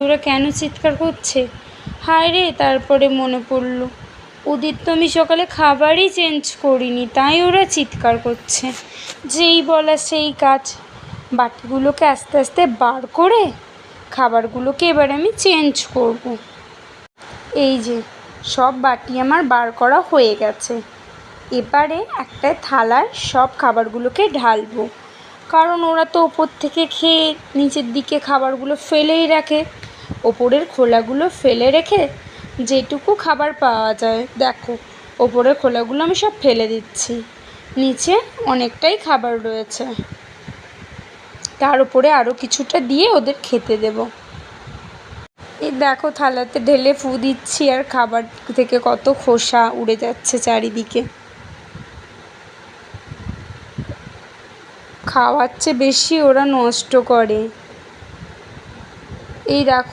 ওরা কেন চিৎকার করছে? হায় রে, তারপরে মনে পড়ল ওদের তো আমি সকালে খাবারই চেঞ্জ করিনি, তাই ওরা চিৎকার করছে। যেই বলা সেই কাজ, বাটিগুলোকে আস্তে আস্তে বার করে খাবারগুলোকে এবার আমি চেঞ্জ করব। এই যে সব বাটি আমার বার করা হয়ে গেছে। এবারে একটা থালায় সব খাবারগুলোকে ঢালবো, কারণ ওরা তো ওপর থেকে খেয়ে নিচের দিকে খাবারগুলো ফেলেই রাখে। ওপরের খোলাগুলো ফেলে রেখে যেটুকু খাবার পাওয়া যায়, দেখো ওপরের খোলাগুলো আমি সব ফেলে দিচ্ছি। নিচে অনেকটাই খাবার রয়েছে, তার উপরে আরও কিছুটা দিয়ে ওদের খেতে দেব। এই দেখো থালাতে ঢেলে ফু দিচ্ছি, আর খাবার থেকে কত খোসা উড়ে যাচ্ছে চারিদিকে। খাওয়ার চেয়ে বেশি ওরা নষ্ট করে। এই দেখো